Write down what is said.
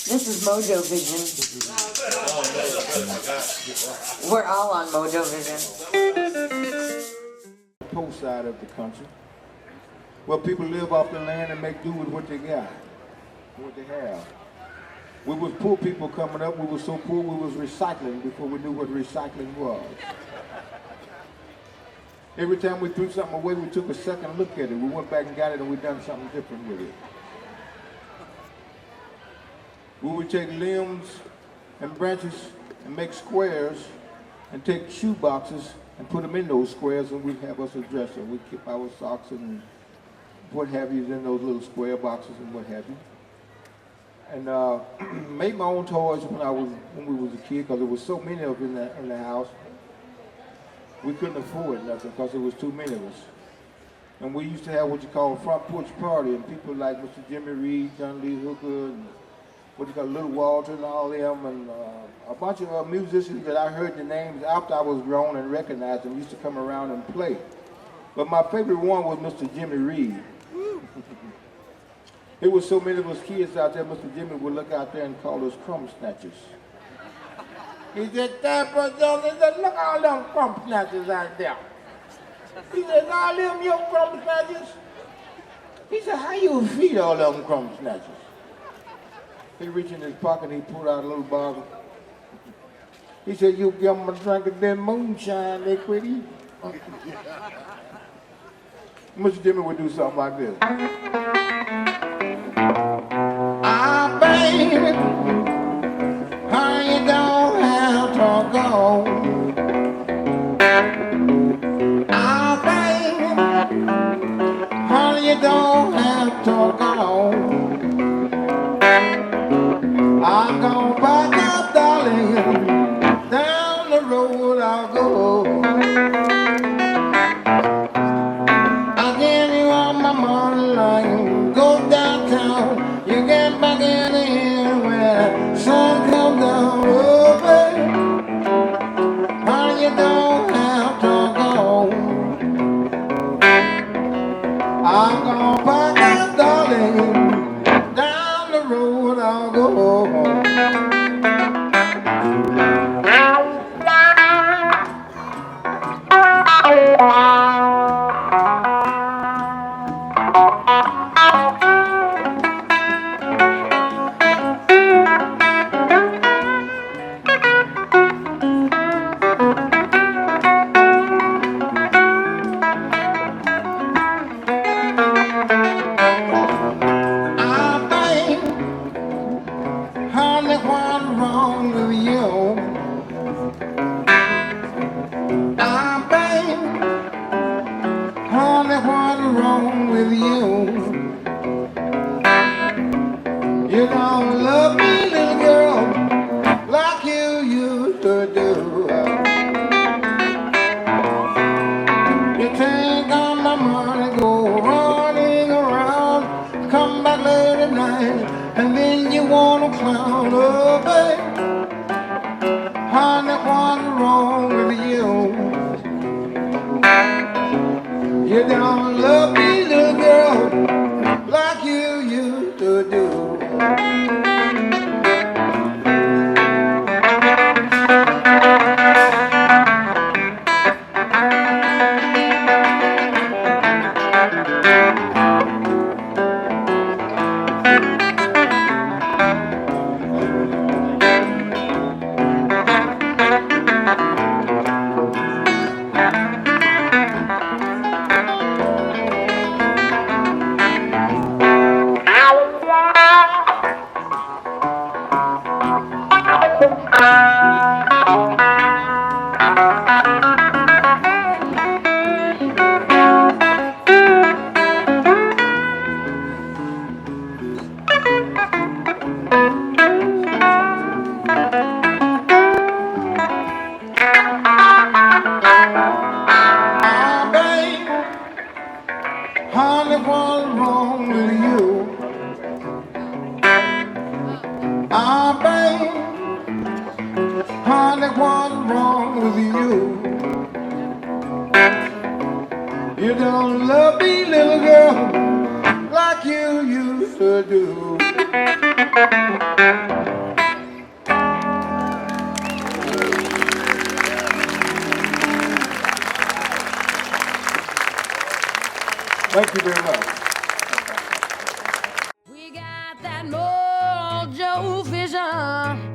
This is MoeJoeVision. We're all on MoeJoeVision. Post side of the country, where people live off the land and make do with what they got, what they have. We was poor people coming up. We were so poor we was recycling before we knew what recycling was. Every time we threw something away, we took a second look at it. We went back and got it, and we done something different with it. We would take limbs and branches and make squares and take shoe boxes and put them in those squares, and we'd have us a dresser. We'd keep our socks and what have you in those little square boxes and what have you. And made my own toys when we was a kid, because there was so many of them in the house. We couldn't afford nothing because there was too many of us. And we used to have what you call a front porch party, and people like Mr. Jimmy Reed, John Lee Hooker, and what you call Little Walter and all them, and a bunch of musicians that I heard the names after I was grown and recognized them used to come around and play. But my favorite one was Mr. Jimmy Reed. There was so many of us kids out there, Mr. Jimmy would look out there and call us crumb snatchers. He said, look all them crumb snatchers out there. He said, all them your crumb snatchers? He said, how you feed all them crumb snatchers? He reached in his pocket and he pulled out a little bottle. He said, you give them a drink of that moonshine, they quit eating. Mr. Jimmy would do something like this. Ah, baby, honey, you don't have to go. Ah, baby, honey, you don't have to go. I'm gonna back up, darling, down the road I'll go. I'll give you all my money, like go downtown. You get back in here when the sun comes down. Oh, baby, honey, you don't have to go. I'm gonna back up, darling, down the road I'll go. Honey, what's wrong with you? Ah, babe, honey, what's wrong with you? You don't love me, little girl, like you used to do. You take all my money, go running around, come back late at night, and then you wanna clown. Oh, babe, honey, what's wrong with you? You don't love me, little girl, like you used to do. Honey, what's wrong with you? Ah, babe, honey, what's wrong with you? You don't love me, little girl, like you used to do. Thank you very much. We got that MoeJoeVision.